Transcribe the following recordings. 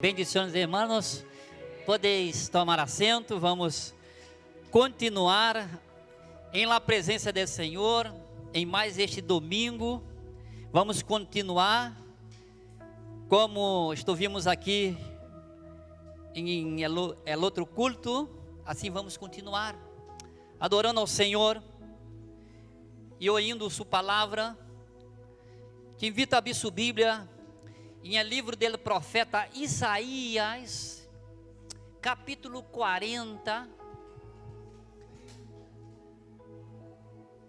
Bendiciones, hermanos. Podéis tomar assento. Vamos continuar em la presença do Senhor em mais este domingo. Vamos continuar como estuvimos aqui em el outro culto. Assim vamos continuar adorando ao Senhor e ouvindo sua palavra. Te invito a abrir sua Bíblia em el livro do profeta Isaías, capítulo 40.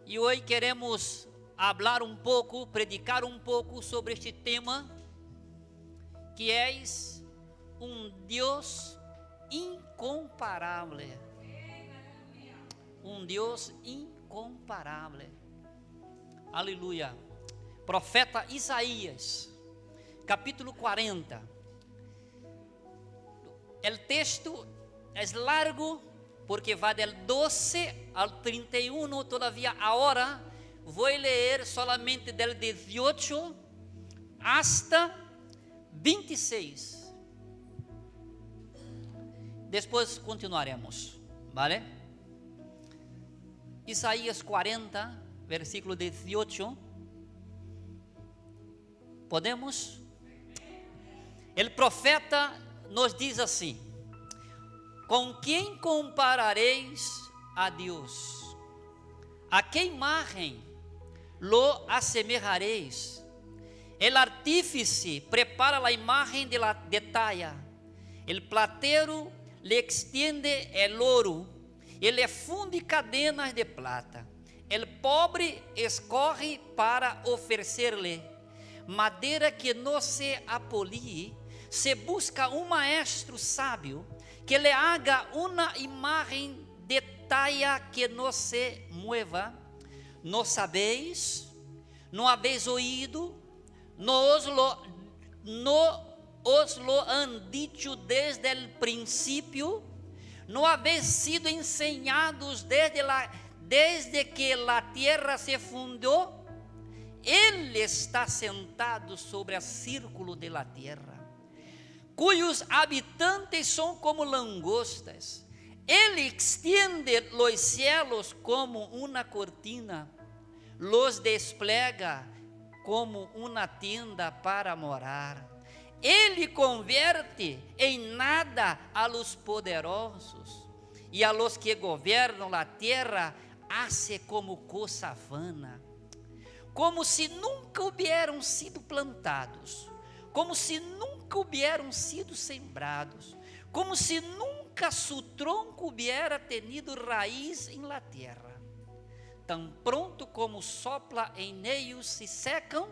E hoje queremos falar predicar um pouco sobre este tema, que é Deus incomparável. Deus incomparável. Aleluia. Profeta Isaías, capítulo 40. O texto é largo porque vai del 12 ao 31. Todavía agora vou ler solamente del 18 hasta 26. Depois continuaremos, ¿vale? Isaías 40, versículo 18. Podemos? O profeta nos diz assim: com quem comparareis a Deus? A que imagem lo assemelhareis? El artífice prepara a imagem de talla, el platero le extiende el oro, e le funde cadenas de plata. El pobre escorre para oferecer-lhe madeira que não se apolie. Se busca um maestro sábio que le haga uma imagem de talla que não se mueva. Não sabeis? Não habéis oído? Não os lo han dicho desde el princípio? Não habéis sido ensinados desde que la tierra se fundou? Ele está sentado sobre o círculo de la tierra, cujos habitantes são como langostas. Ele extiende los cielos como uma cortina, los despliega como uma tenda para morar. Ele converte em nada a los poderosos, e a los que governam a terra hace como cosa vana. Como se nunca hubieram sido plantados, como se nunca hubieram sido sembrados, como se nunca su tronco hubiera tenido raiz en la tierra. Tan pronto como sopla en ellos se secan,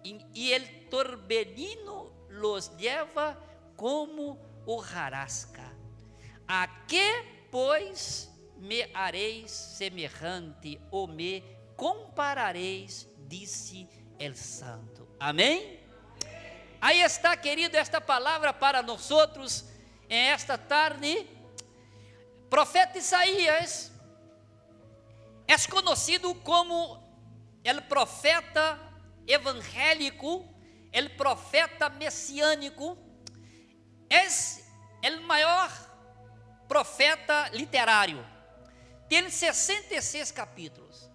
y el torbellino los lleva como hojarasca. ¿A qué pues me haréis semejante o me comparareis? Disse el Santo. Amém? Aí está, querido, esta palavra para nós outros em esta tarde. Profeta Isaías é conhecido como o profeta evangélico, o profeta messiânico. É o maior profeta literário. Tem 66 capítulos.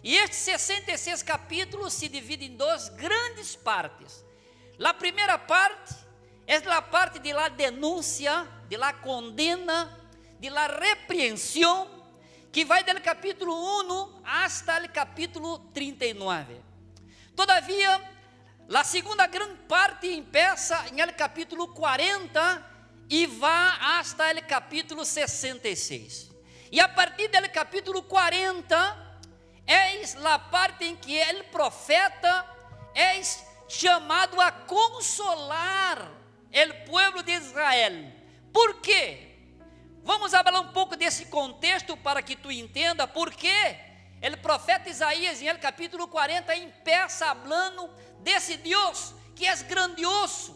E estes 66 capítulos se dividem em duas grandes partes. A primeira parte é a parte de la denúncia, de la condena, de la repreensão, que vai do capítulo 1 hasta o capítulo 39. Todavia, a segunda grande parte empieza em el capítulo 40 e vai hasta el capítulo 66. E a partir do capítulo 40 é a parte em que o profeta é chamado a consolar o povo de Israel. Por quê? Vamos falar um pouco desse contexto para que tu entenda por que o profeta Isaías, em el capítulo 40, empieza falando desse Deus que é grandioso,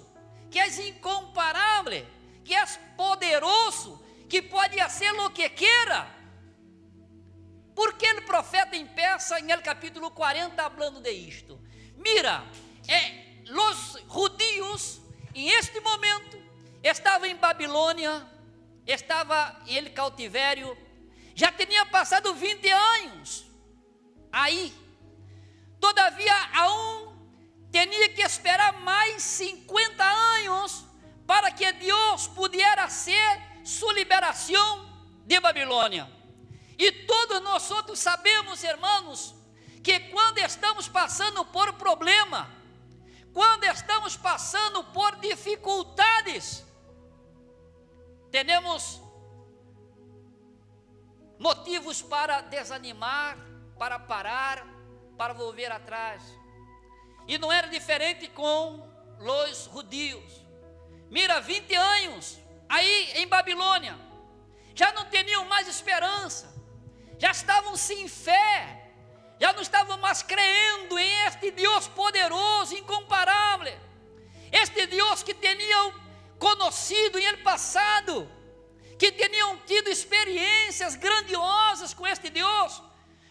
que é incomparável, que é poderoso, que pode fazer o que quiera. Por que o profeta empieza em el capítulo 40 hablando de isto? Mira, los judíos em este momento estava em Babilônia, estava em cautivério, já tinha passado 20 anos aí. Todavia, aún tinha que esperar mais 50 anos para que Deus pudesse ser sua liberação de Babilônia. E todos nós outros sabemos, irmãos, que quando estamos passando por problema, quando estamos passando por dificuldades, temos motivos para desanimar, para parar, para volver atrás. E não era diferente com os judeus. Mira, 20 anos aí em Babilônia, já não tinham mais esperança, já estavam sem fé, já não estavam mais crendo em este Deus poderoso, incomparável, este Deus que tinham conhecido em el passado, que tinham tido experiências grandiosas com este Deus,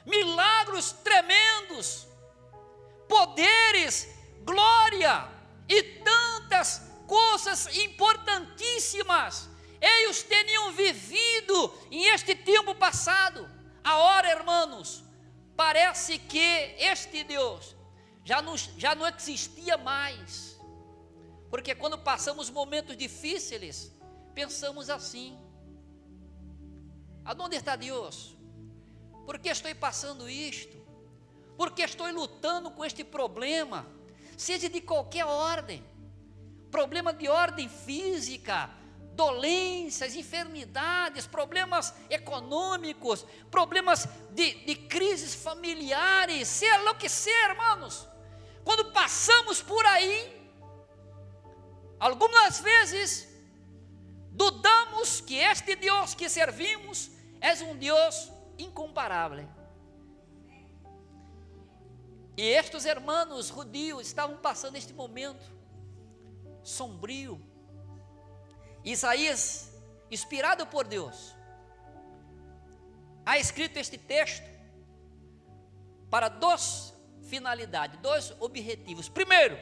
milagros tremendos, poderes, glória e tantas coisas importantíssimas. Eles tinham vivido em este tempo passado. Agora, irmãos, parece que este Deus já não existia mais. Porque quando passamos momentos difíceis, pensamos assim: aonde está Deus? Por que estou passando isto? Por que estou lutando com este problema? Seja de qualquer ordem, problema de ordem física, dolências, enfermidades, problemas econômicos, problemas de crises familiares, seja lá o que seja, irmãos. Quando passamos por aí, algumas vezes dudamos que este Deus que servimos é um Deus incomparável. E estes irmãos judeus estavam passando este momento sombrio. Isaías, inspirado por Deus, ha escrito este texto para duas finalidades, dois objetivos. Primeiro,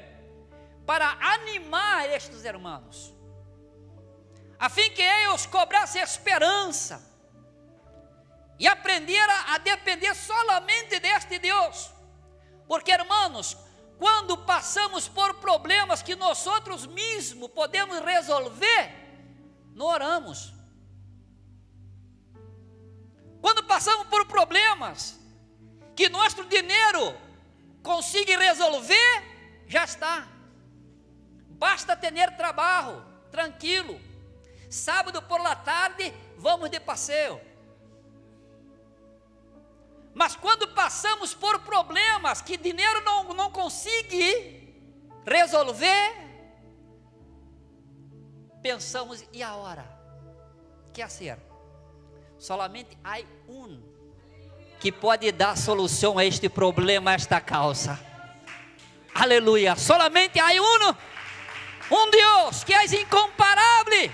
para animar estes irmãos, a fim que eles cobrassem esperança e aprenderam a depender solamente deste Deus. Porque, irmãos, quando passamos por problemas que nós outros mesmos podemos resolver, não oramos. Quando passamos por problemas que nosso dinheiro consegue resolver, já está. Basta ter trabalho, tranquilo. Sábado por la tarde, vamos de passeio. Mas quando passamos por problemas que dinheiro não consegue resolver, pensamos: e agora? Que fazer? Solamente há um que pode dar solução a este problema, a esta causa. Aleluia! Solamente há um Deus que é incomparável,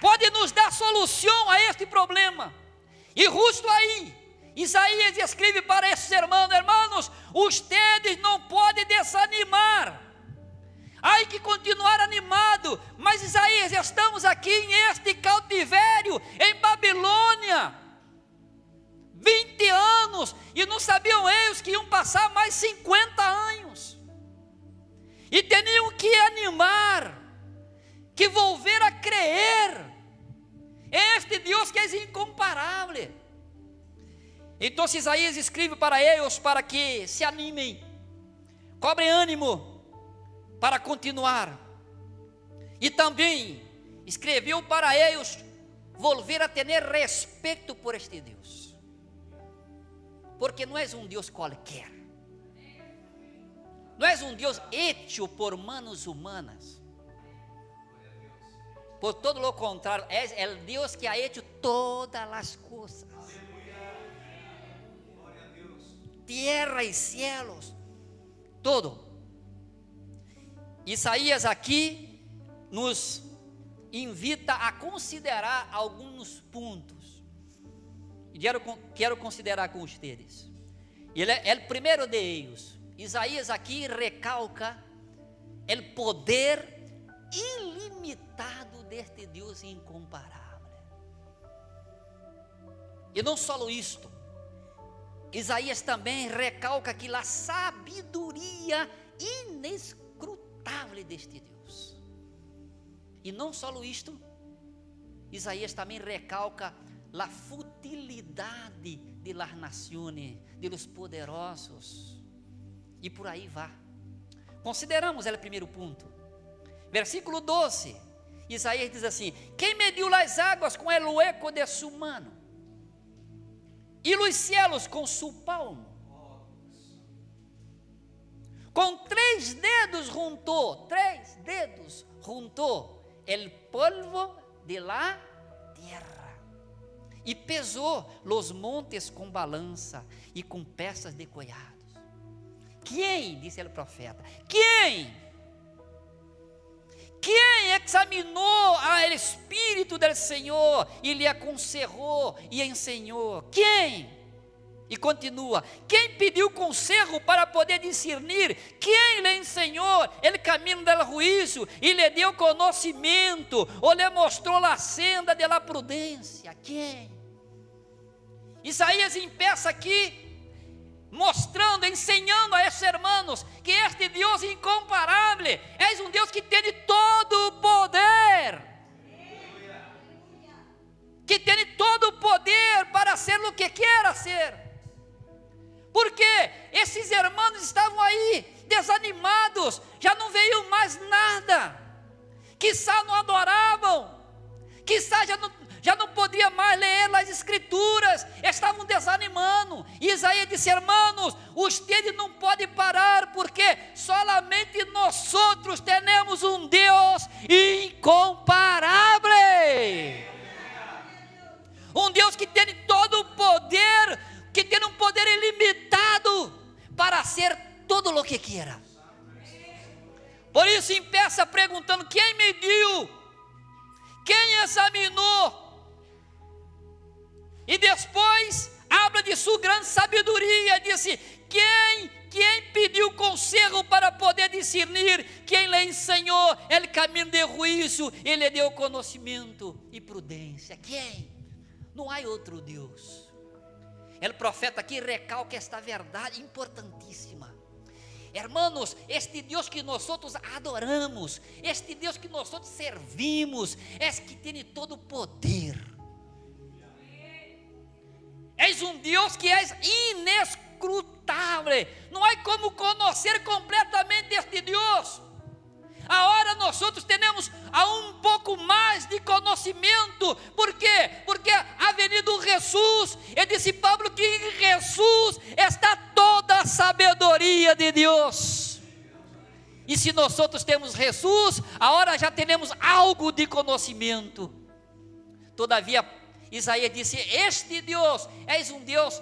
pode nos dar solução a este problema. E justo aí, Isaías escreve para esses irmãos: ustedes não podem desanimar, há que continuar animado. Mas Isaías, estamos aqui em este cautivério, em Babilônia, 20 anos, e não sabiam eles que iam passar mais 50 anos, e tinham que animar, que volver a crer, este Deus que é incomparável. Então Isaías escreve para eles para que se animem, cobrem ânimo para continuar. E também escreveu para eles volver a ter respeito por este Deus, porque não é um Deus qualquer, não é um Deus hecho por manos humanas, por todo o contrário, é o Deus que ha hecho todas as coisas, terra e céus, todo. Isaías aqui nos invita a considerar alguns pontos, e quero considerar com vocês. Ele é o primeiro de eles. Isaías aqui recalca o poder ilimitado deste Deus incomparável. E não só isto, Isaías também recalca que a sabedoria inescrutável deste Deus. E não só isto, Isaías também recalca a futilidade de las naciones, de los poderosos, e por aí vai. Consideramos o primeiro ponto. Versículo 12, Isaías diz assim: quem mediu as águas com el eco de su mano, e os cielos com su palmo? Com 3 dedos juntou el polvo de la tierra, e pesou los montes com balança e com peças de collados. Quem, disse o profeta, quem examinou o Espírito do Senhor e lhe aconselhou e ensinou? Quem? E continua: quem pediu conselho para poder discernir? Quem lhe ensinou o caminho do juízo e lhe deu conhecimento, ou lhe mostrou a senda da prudência? Quem? Isaías empeça aqui mostrando, ensinando a esses irmãos que este Deus incomparável é um Deus que tem todo o poder, que tem todo o poder para ser o que quer ser. Porque esses irmãos estavam aí desanimados, já não veio mais nada, quizá não adoravam, quizá já não podia mais ler as escrituras, estavam desanimando. E Isaías disse: irmãos, vocês não podem parar, porque solamente nós outros temos um Deus incomparável, um Deus que tem todo o poder, que tem um poder ilimitado para hacer todo o que quiera. Por isso empeça perguntando: quem mediu? Quem examinou? E depois habla de sua grande sabedoria, disse: quem pediu conselho para poder discernir? Quem lhe ensinou o caminho de juízo, ele lhe deu conhecimento e prudência. Quem? Não há outro Deus. O profeta aqui recalca esta verdade importantíssima. Hermanos, este Deus que nós outros adoramos, este Deus que nós outros servimos, é que tem todo o poder. És um Deus que és inescrutável. Não há como conhecer completamente este Deus. Agora nós outros temos um pouco mais de conhecimento. Por quê? Porque ha venido Jesus. E disse Pablo que em Jesus está toda a sabedoria de Deus. E se nós outros temos Jesus, agora já temos algo de conhecimento. Todavia, Isaías disse: este Deus é um Deus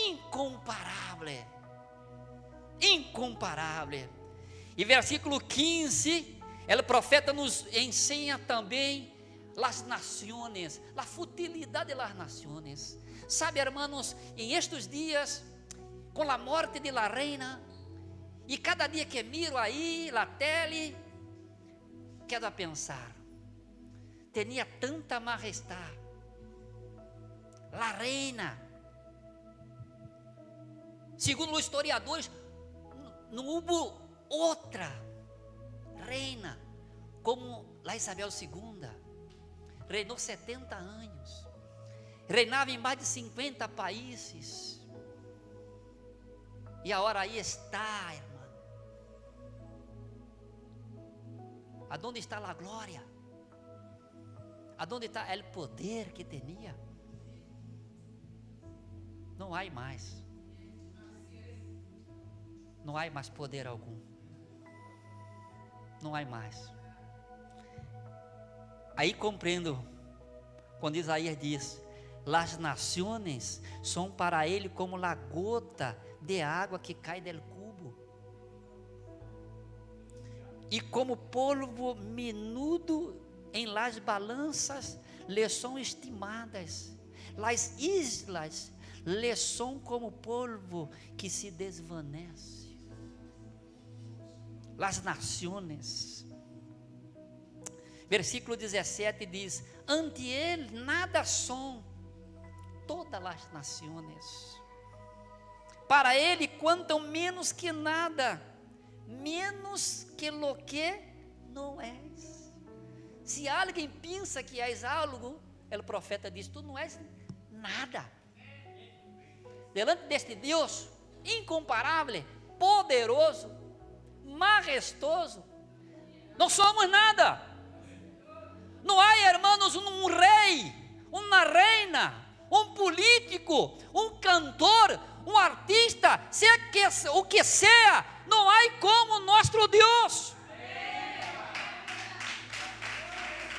incomparável. Incomparável. E versículo 15, o profeta nos ensina também as nações, a futilidade das nações. Sabe, hermanos, em estes dias, com a morte de la reina, e cada dia que miro aí la tele, quero a pensar, tinha tanta majestade, la reina, segundo os historiadores, não houve outra reina como a Isabel II. Reinou 70 anos, reinava em mais de 50 países, e agora aí está, irmã. Aonde está a glória? Aonde está o poder que tinha? Não há mais. Não há mais poder algum. Não há mais. Aí compreendo quando Isaías diz: las naciones são para ele como la gota de água que cai del cubo, e como polvo menudo em las balanças lhe são estimadas. Las islas lhe são como polvo que se desvanece. Las naciones, Versículo 17 diz: ante Ele nada são todas as nações. Para Ele quanto menos que nada, menos que lo que não és. Se alguém pensa que és algo, o profeta diz: tu não és nada. Delante deste Deus incomparável, poderoso, majestoso, não somos nada. Não há, irmãos, um rei, uma reina, um político, um cantor, um artista, o que seja, não há como nosso Deus.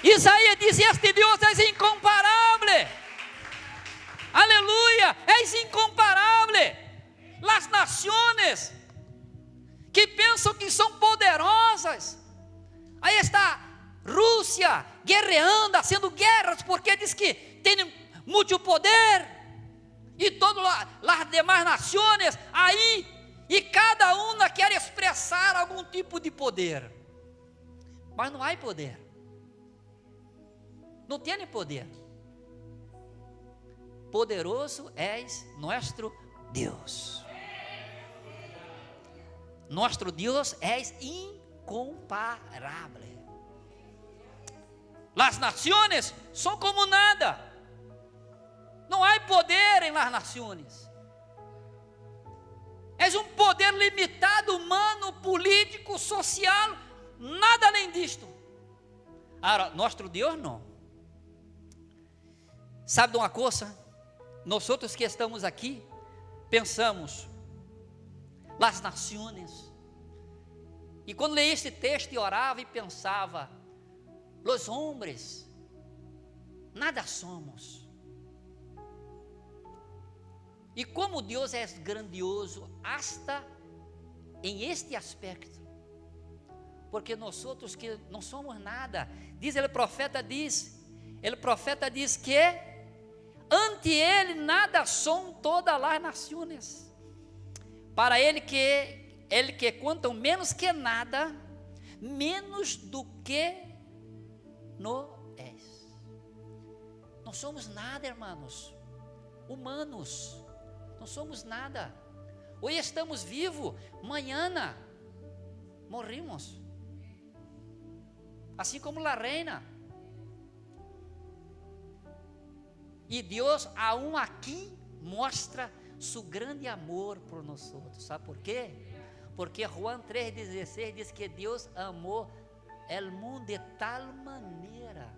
Isaías diz: este Deus é incomparável. Aleluia, é incomparável. As nações que pensam que são poderosas, aí está Rússia guerreando, fazendo guerras, porque diz que tem muito poder, e todas as demais nações aí, e cada uma quer expressar algum tipo de poder, mas não há poder, não tem poder. Poderoso és nosso Deus. Nosso Deus é incomparável. As nações são como nada. Não há poder em las nações. É um poder limitado, humano, político, social, nada além disto. Agora, nosso Deus não. Sabe de uma coisa? Nós outros que estamos aqui, pensamos, las nações. E quando leí este texto, eu orava e pensava, los hombres, nada somos. E como Deus é grandioso, hasta em este aspecto. Porque nós outros que não somos nada, o profeta diz que ante Ele nada são todas as nações. Para Ele que quanto menos que nada, menos do que não és. Não somos nada, irmãos, humanos, não somos nada. Hoje estamos vivos, amanhã morrimos. Assim como a reina. E Deus, aún aqui, mostra seu grande amor por nós outros. Sabe por quê? Porque João 3,16 diz que Deus amou o mundo de tal maneira.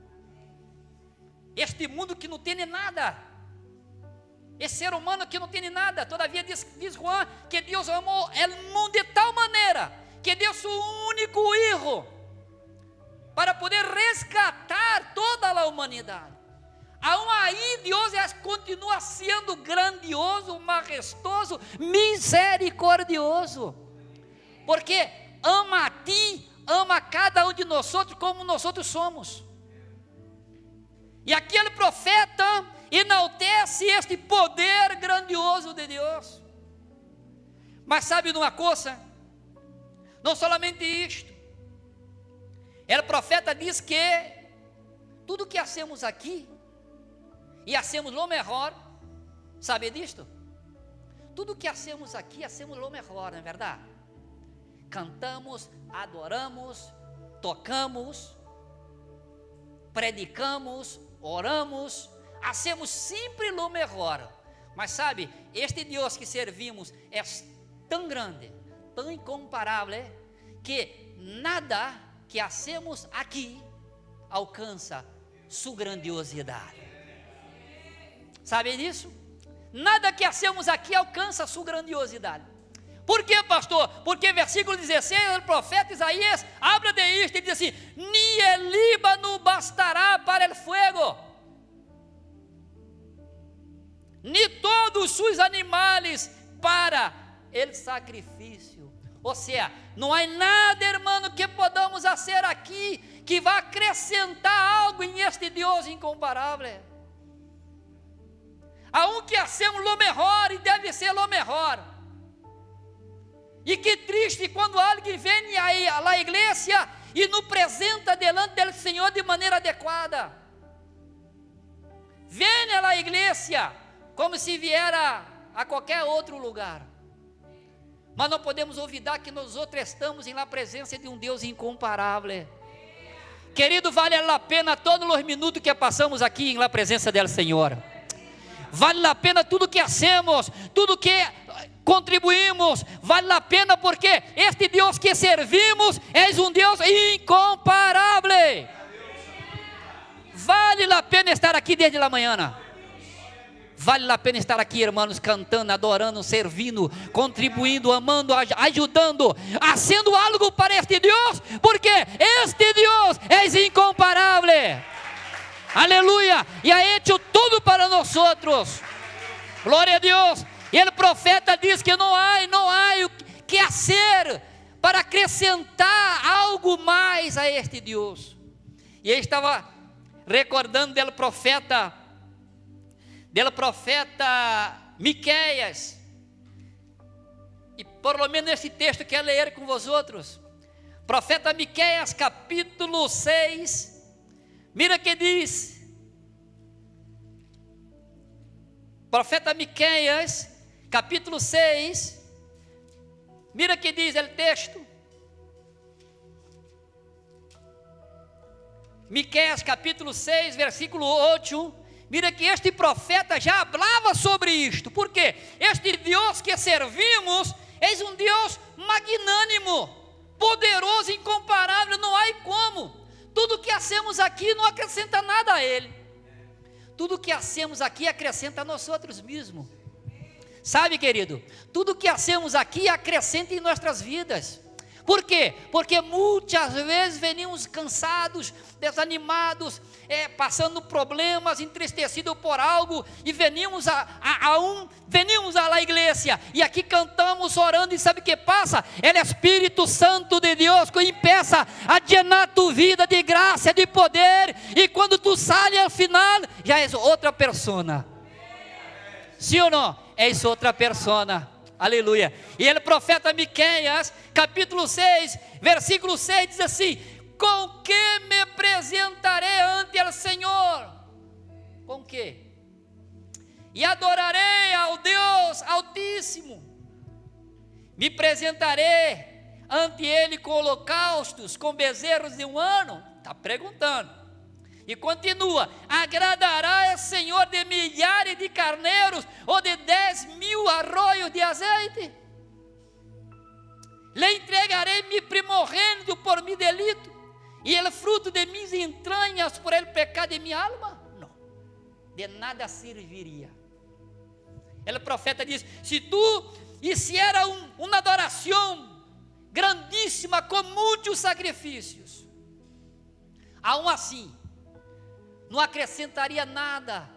Este mundo que não tem nada, esse ser humano que não tem nada, todavia diz João que Deus amou o mundo de tal maneira que deu seu único filho para poder resgatar toda a humanidade. Aún aí Deus continua sendo grandioso, majestoso, misericordioso, porque ama a ti, ama cada um de nós outros como nós outros somos. E aquele profeta enaltece este poder grandioso de Deus. Mas sabe de uma coisa? Não somente isto. O profeta diz que tudo que hacemos aqui, e hacemos lo melhor, sabe disto? Tudo que hacemos aqui, hacemos lo melhor, não é verdade? Cantamos, adoramos, tocamos, predicamos, oramos, hacemos sempre lo melhor. Mas sabe, este Deus que servimos é tão grande, tão incomparável, que nada que hacemos aqui alcança sua grandiosidade. Sabe disso? Nada que hacemos aqui alcança sua grandiosidade. Por quê, pastor? Porque versículo 16, o profeta Isaías habla de isto, ele diz assim: ni el Líbano bastará para el fuego, ni todos sus animales para el sacrifício. Ou seja, não há nada, irmão, que podamos fazer aqui que vá acrescentar algo em este Deus incomparável. Há um que hacemos lo melhor e deve ser lo melhor. E que triste quando alguém vem à igreja e nos apresenta delante do Senhor de maneira adequada. Vem à igreja como se viera a qualquer outro lugar. Mas não podemos olvidar que nós outros estamos na presença de um Deus incomparável. Querido, vale a pena todos os minutos que passamos aqui na presença do Senhor. Vale a pena tudo que hacemos, tudo que contribuímos, vale a pena porque este Deus que servimos é um Deus incomparável. Vale a pena estar aqui desde a manhã. Vale a pena estar aqui, irmãos, cantando, adorando, servindo, contribuindo, amando, ajudando, fazendo algo para este Deus, porque este Deus é incomparável. Aleluia! E ha hecho tudo para nós outros. Glória a Deus. E o profeta diz que não há o que fazer para acrescentar algo mais a este Deus. E ele estava recordando do profeta Miqueias, e por lo menos esse texto quero ler com vós outros. Profeta Miqueias, capítulo 6, mira que diz. Profeta Miqueias, capítulo 6, mira que diz o texto. Miqueias capítulo 6, versículo 8, mira que este profeta já falava sobre isto, porque este Deus que servimos é um Deus magnânimo, poderoso, incomparável, não há como. Tudo que hacemos aqui não acrescenta nada a Ele, tudo que hacemos aqui acrescenta a nós outros mesmos, sabe, querido, tudo que hacemos aqui acrescenta em nossas vidas. Por quê? Porque muitas vezes venimos cansados, desanimados, passando problemas, entristecidos por algo, e venimos venimos à igreja, e aqui cantamos, orando, e sabe o que passa? É o Espírito Santo de Deus que empieza a llenar tu vida de graça, de poder, e quando tu sai ao final, já és outra persona. Sim ou não? És outra persona. Aleluia. E ele, profeta Miqueias, capítulo 6, versículo 6, diz assim: com que me apresentarei ante o Senhor? Com que? E adorarei ao Deus Altíssimo. Me apresentarei ante Ele com holocaustos, com bezerros de um ano? Está perguntando. E continua: agradará ao Senhor de milhares de carneiros, ou de 10.000 arroios de azeite? Lhe entregarei mi primogênito por mi delito, e ele fruto de minhas entranhas por ele pecado de minha alma? Não, de nada serviria. O profeta diz: se tu hiciera uma adoração grandíssima com muitos sacrifícios, aún assim não acrescentaria nada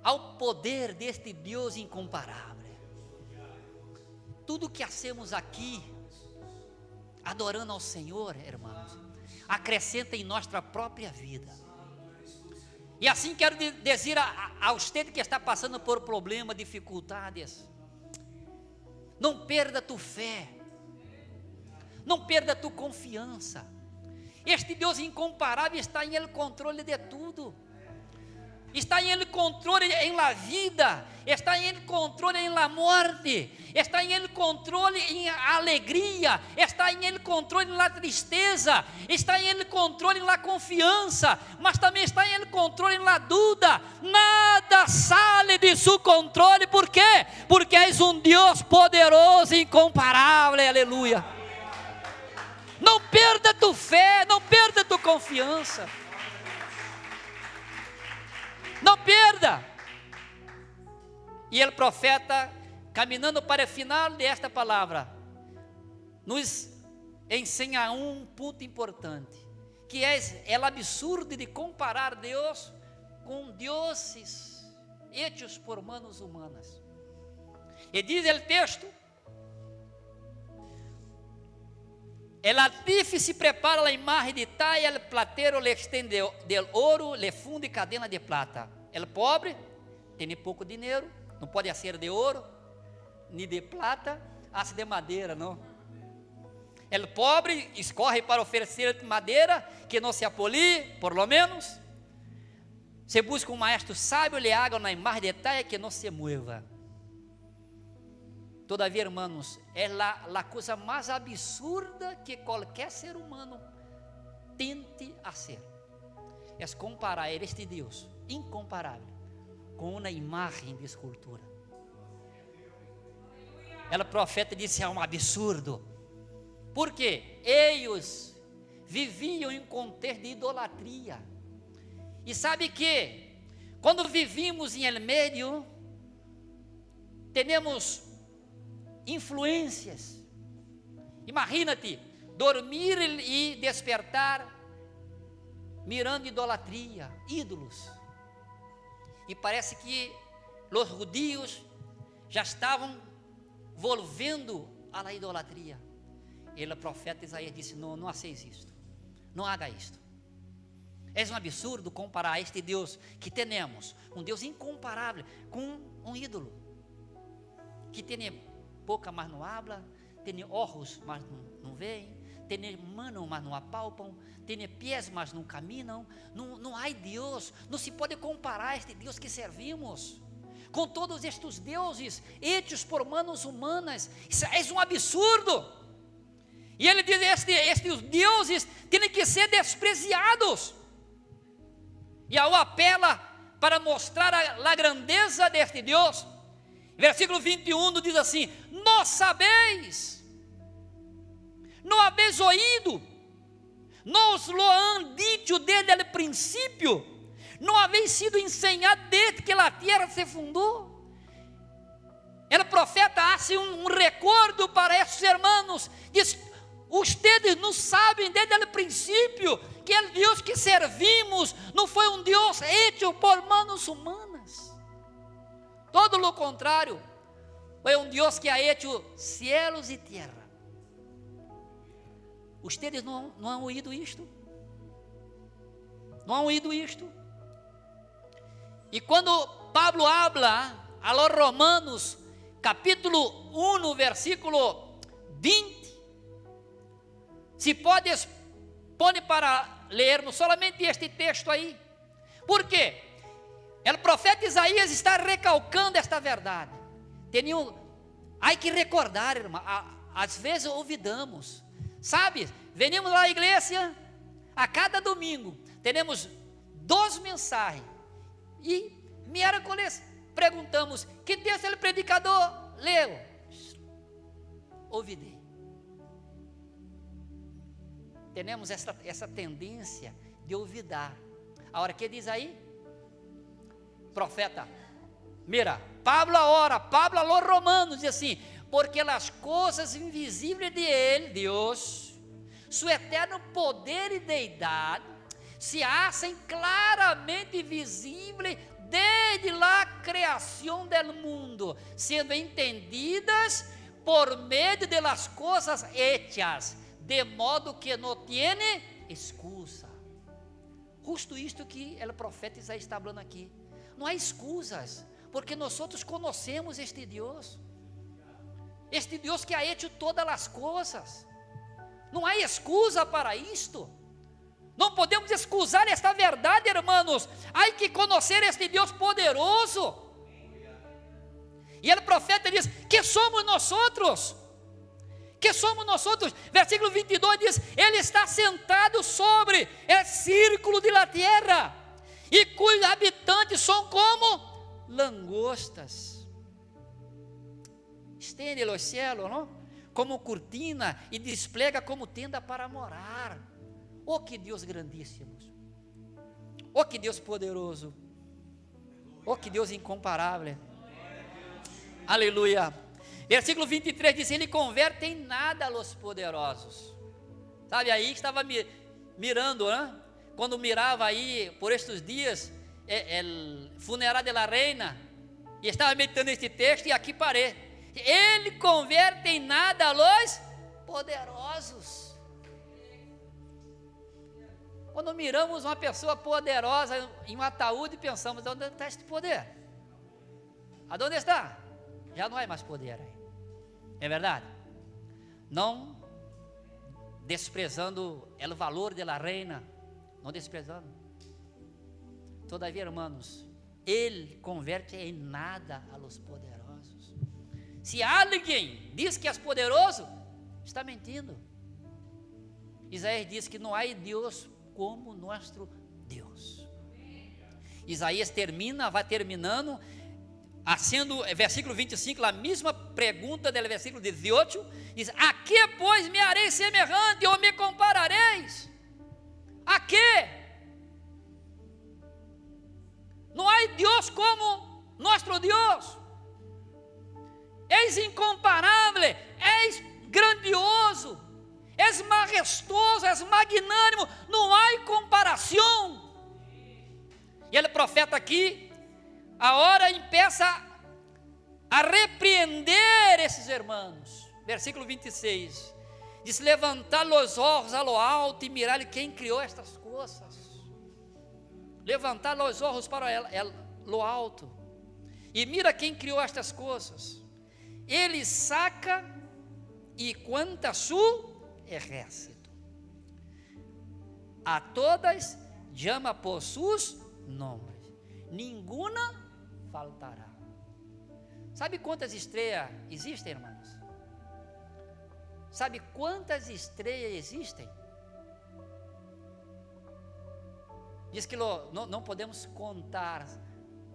ao poder deste Deus incomparável. Tudo que hacemos aqui, adorando ao Senhor, irmãos, acrescenta em nossa própria vida. E assim quero dizer a você que está passando por problemas, dificuldades: não perda tu fé, não perda tu confiança. Este Deus incomparável está em Ele controle de tudo. Está em Ele controle em la vida, está em Ele controle em la morte, está em Ele controle em alegria, está em Ele controle em la tristeza, está em Ele controle em la confiança, mas também está em Ele controle em la dúvida. Nada sale de seu controle. Por quê? Porque és um Deus poderoso e incomparável. Aleluia. Não perda tu fé, não perda tu confiança. Não perda. E o profeta, caminhando para o final desta palavra, nos ensina um ponto importante, que é o absurdo de comparar Deus com deuses hechos por manos humanas. E diz o texto: el artífice prepara a imagem de talla, el platero le extende del ouro, le funde cadena de plata. El pobre tem pouco dinheiro, não pode ser de ouro, nem de plata, hace de madeira, não. El pobre escorre para oferecer madeira que não se apolie, por lo menos. Se busca um maestro sábio, le haga uma mais detalhe que não se mueva. Todavia, irmãos, é a coisa mais absurda que qualquer ser humano tente fazer. É comparar este Deus incomparável com uma imagem de escultura. O profeta disse: é um absurdo. Porque eles viviam em contexto de idolatria. E sabe que, quando vivimos em el meio, temos influências. Imagina-te, dormir e despertar, mirando idolatria, ídolos. E parece que os judeus já estavam volvendo à la idolatria. E o profeta Isaías disse: não façais isto, não haga isto. É um absurdo comparar este Deus que temos, um Deus incomparável, com um ídolo, que tem boca, mas não habla, tem olhos, mas não veem, tem mano, mas não apalpam, tem pés, mas não caminham. Não há Deus, não se pode comparar este Deus que servimos com todos estes deuses hechos por manos humanas. Isso é um absurdo. E ele diz: estes deuses têm que ser despreciados. E aí apela para mostrar a grandeza deste Deus. Versículo 21 diz assim: não sabeis, não habéis ouído, não os lo han dicho desde o princípio, não habéis sido ensinado desde que a terra se fundou. O profeta hace um recordo para esses irmãos, diz: ustedes não sabem desde o princípio que o Deus que servimos não foi um Deus hecho por manos humanas. Todo o contrário, foi um Deus que ha hecho cielos e terra. Ustedes não han ouído isto? Não han ouído isto? E quando Pablo habla a los Romanos, capítulo 1, versículo 20, se podes, põe para lermos solamente este texto aí. Por quê? O profeta Isaías está recalcando esta verdade. Há que recordar, irmão. Às vezes olvidamos. Sabe, venimos lá à igreja, a cada domingo, temos 2 mensagens. E miércoles perguntamos: que texto o predicador leu? Ouvidei. Temos essa tendência de olvidar. A hora que diz aí, profeta, mira, Pablo ora, Pablo a los Romanos, diz assim: porque as coisas invisíveis de Ele, Deus, seu eterno poder e deidade, se hacen claramente visíveis desde a criação do mundo, sendo entendidas por meio de las coisas hechas, de modo que não tiene excusa. Justo isto que o profeta Isaías está falando aqui. Não há excusas, porque nós conhecemos este Deus que ha hecho todas as coisas. Não há excusa para isto. Não podemos excusar esta verdade, irmãos. Há que conhecer este Deus poderoso. E o profeta diz: que somos nós? Que somos nós? Versículo 22 diz: Ele está sentado sobre o círculo de la terra, e cujos habitantes são como langostas. Estende os céus, não? Como cortina, e desplega como tenda para morar. Oh, que Deus grandíssimo! Oh, que Deus poderoso! Oh, que Deus incomparável! Aleluia! Versículo 23 diz: Ele converte em nada os poderosos. Sabe aí que estava mirando, né? Quando mirava aí por estes dias o funeral da reina, e estava meditando este texto, e aqui parei. Ele converte em nada os poderosos. Quando miramos uma pessoa poderosa em um ataúde, pensamos: onde está este poder? Aonde está? Já não há mais poder aí. É verdade? Não desprezando o valor de la reina, não desprezando. Todavia, hermanos, Ele converte em nada a los poderosos. Se alguém diz que é poderoso, está mentindo. Isaías diz que não há Deus como nosso Deus. Isaías vai terminando, haciendo, versículo 25, a mesma pergunta do versículo 18, diz: a que, pois, me harei semelhante ou me comparareis? A que? Não há Deus como nosso Deus. És incomparável, és grandioso, és majestoso, és magnânimo, não há comparação. E ele, profeta aqui, agora empieza a repreender esses irmãos. Versículo 26, diz: levantar os olhos a lo alto e mirar quem criou estas coisas. Levantar os olhos para lo alto e mira quem criou estas coisas. Ele saca e quanta su exército. A todas chama por sus nomes, nenhuma faltará. Sabe quantas estrelas existem, irmãos? Sabe quantas estrelas existem? Diz que não podemos contar,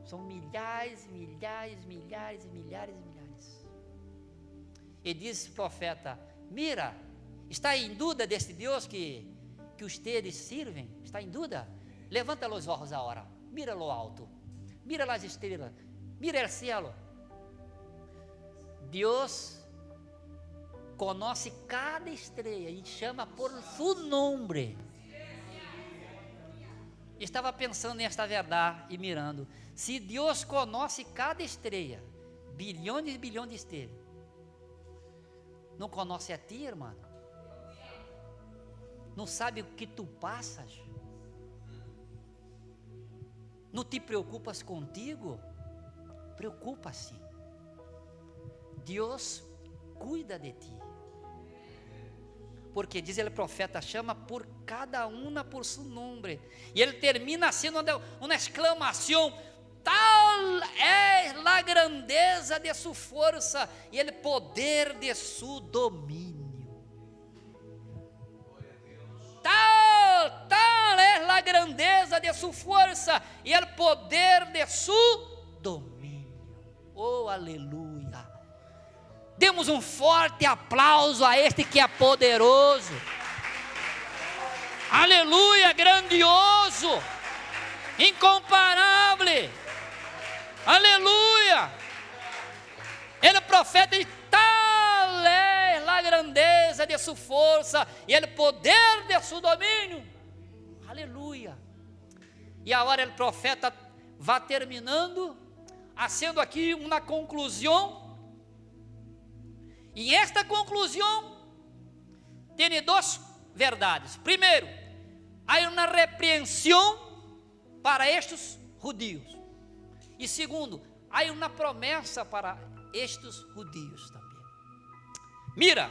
são milhares, milhares, milhares e milhares e milhares. E diz o profeta: mira, está em dúvida deste Deus que ustedes servem? Está em dúvida? Levanta os olhos agora, mira lo alto, mira as estrelas, mira o cielo. Deus conhece cada estrela e chama por su nome. Estava pensando nesta verdade e mirando, se Deus conhece cada estrela, bilhões e bilhões de estrelas, não conhece a ti, irmão? Não sabe o que tu passas? Não te preocupas contigo? Preocupa-se. Deus cuida de ti. Porque diz ele, profeta, chama por cada uma por seu nome. E ele termina sendo uma exclamação: tal é a grandeza de sua força e o poder de seu domínio. Tal é a grandeza de sua força e o poder de seu domínio. Oh, aleluia. Demos um forte aplauso a este que é poderoso. Aleluia, grandioso, incomparável. Aleluia. Ele profeta e tal é a grandeza de sua força e o poder de seu domínio. Aleluia. E agora o profeta vai terminando, fazendo aqui uma conclusão. E esta conclusão tem duas verdades. Primeiro, há uma repreensão para estes judeus. E segundo, há uma promessa para estes judeus também. Mira,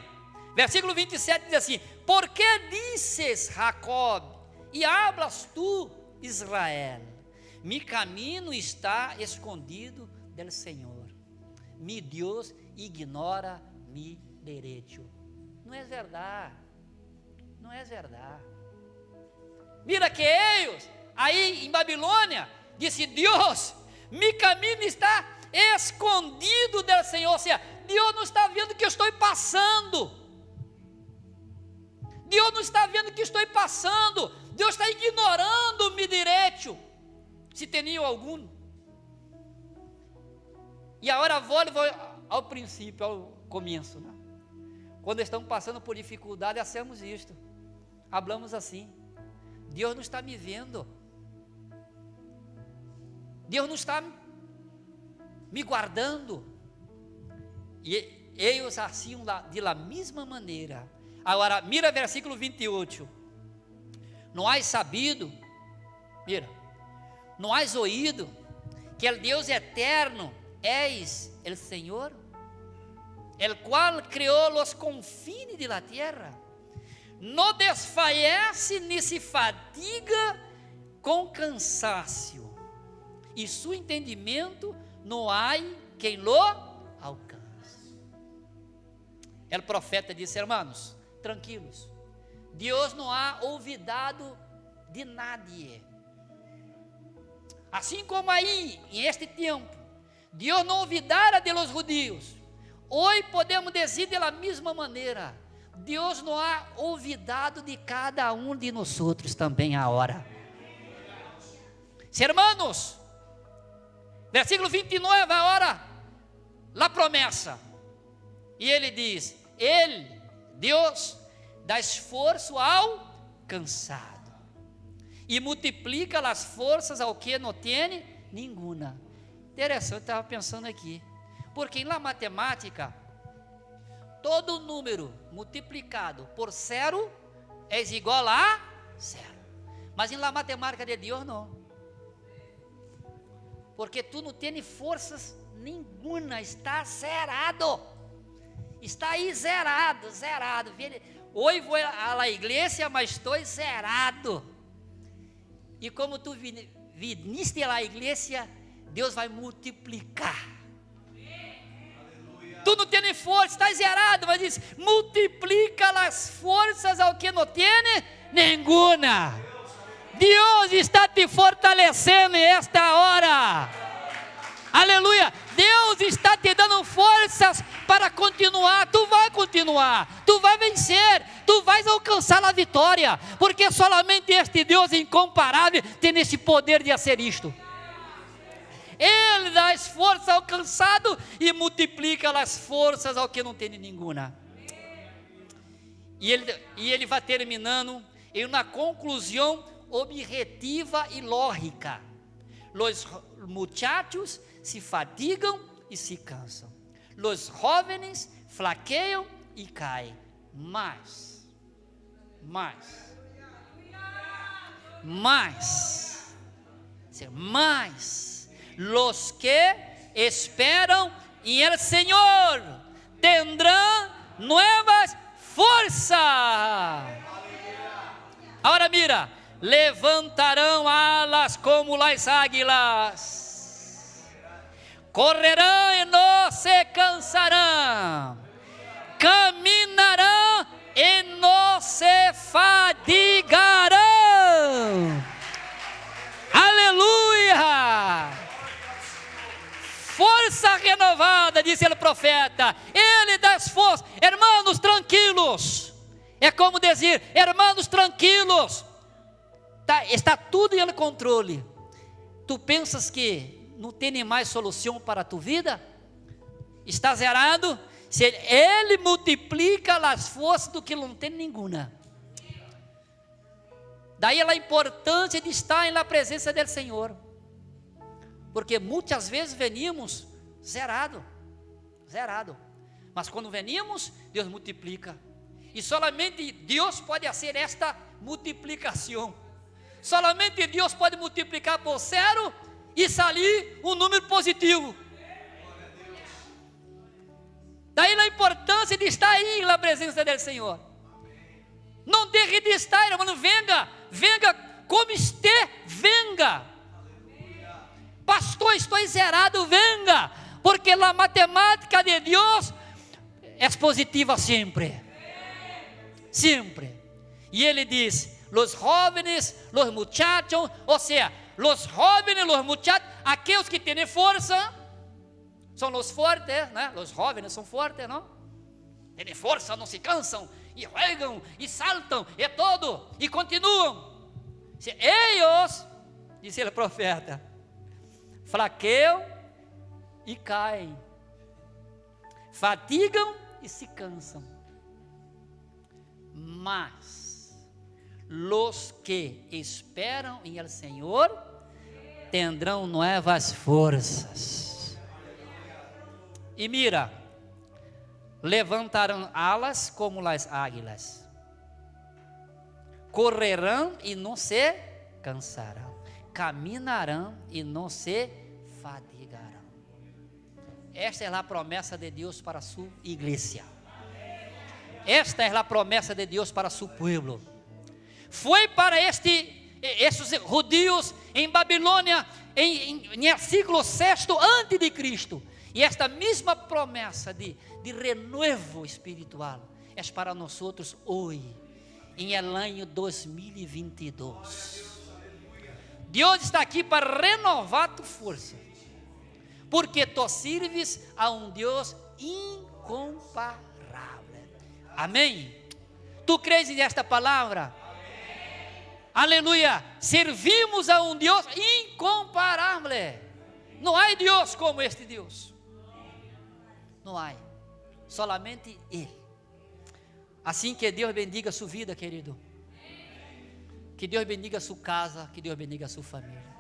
versículo 27 diz assim: por que dices, Jacob, e hablas tu, Israel? Mi caminho está escondido del Senhor, mi Deus ignora mi derecho. Não é verdade, não é verdade. Mira que eles, aí em Babilônia, disse: Deus, mi caminho está escondido do Senhor. Ou seja, Deus não está vendo o que eu estou passando. Deus não está vendo o que estou passando. Deus está ignorando mi direito, se tem algum. E agora volto ao princípio, ao começo, né? Quando estamos passando por dificuldade, hacemos isto, hablamos assim: Deus não está me vendo, Deus não está me guardando. E eles assim de la mesma maneira. Agora, mira versículo 28. Não has sabido, mira, não has ouído que o Deus eterno és o Senhor, el cual criou los confines de la tierra, não desfalece nem se fadiga com cansaço, e seu entendimento não há quem lo alcance. O profeta disse: irmãos, tranquilos, Deus não ha olvidado de nadie. Assim como aí, em este tempo, Deus não olvidara de los judíos, hoje podemos dizer de la mesma maneira, Deus não ha olvidado de cada um de nós outros também agora. Hermanos, versículo 29, agora, a promessa, e ele diz: Ele, Deus, dá esforço ao cansado, e multiplica as forças ao que não tem nenhuma. Interessante, eu estava pensando aqui, porque na matemática, todo número multiplicado por zero é igual a zero, mas na matemática de Deus não, porque tu não tens forças nenhuma, está zerado, está aí zerado. Hoje vou à igreja, mas estou zerado. E como tu viniste à igreja, Deus vai multiplicar. Tu não tens força, está zerado, mas diz: multiplica as forças ao que não tem nenhuma. Deus está te fortalecendo esta hora. Aleluia. Deus está te dando forças para continuar. Tu vai continuar, tu vai vencer, tu vais alcançar a vitória, porque solamente este Deus incomparável tem esse poder de fazer isto. Ele dá esforço ao cansado e multiplica as forças ao que não tem nenhuma. E ele vai terminando em uma conclusão objetiva e lógica. Los muchachos se fatigam e se cansam, los jóvenes flaqueiam e caem, mas los que esperam em el Senhor tendrão novas forças. Agora mira, levantarão alas como as águilas, correrão e não se cansarão, caminharão e não se fadigarão. Aleluia! Força renovada, disse o profeta. Ele dá forças. Hermanos, tranquilos. É como dizer: hermanos, tranquilos. Está tudo em controle. Tu pensas que não tem mais solução para a tua vida? Está zerado? Se Ele multiplica as forças do que não tem nenhuma. Daí a importância de estar na presença do Senhor, porque muitas vezes venimos zerado, mas quando venimos, Deus multiplica, e solamente Deus pode fazer esta multiplicação. Somente Deus pode multiplicar por zero e sair um número positivo. Daí a importância de estar aí na presença do Senhor. Não deixe de estar, irmão. Venga como esteja, venga. Pastor, estou zerado, venga, porque a matemática de Deus é positiva sempre. E Ele diz: los jóvenes, los muchachos, ou seja, los jóvenes, los muchachos, aqueles que têm força, são os fortes, né? Os jóvenes são fortes, não? Têm força, não se cansam, e jogam, e saltam, e todo, e continuam. Eles, disse o profeta, flaqueiam e caem, fatigam e se cansam, mas los que esperam em el Senhor tendrão novas forças. E mira, levantarão alas como as águilas, correrão e não se cansarão, caminharão e não se fadigarão. Esta é a promessa de Deus para a sua igreja. Esta é a promessa de Deus para seu povo. Foi para esses judeus em Babilônia em século VI antes de Cristo. E esta mesma promessa de renovo espiritual é para nós outros hoje, em ano 2022. Deus está aqui para renovar tua força, porque tu sirves a Deus incomparável. Amém? Tu crees nesta palavra? Aleluia! Servimos a Deus incomparável. Não há Deus como este Deus. Não há. Solamente Ele. Assim que Deus bendiga a sua vida, querido. Que Deus bendiga a sua casa. Que Deus bendiga a sua família.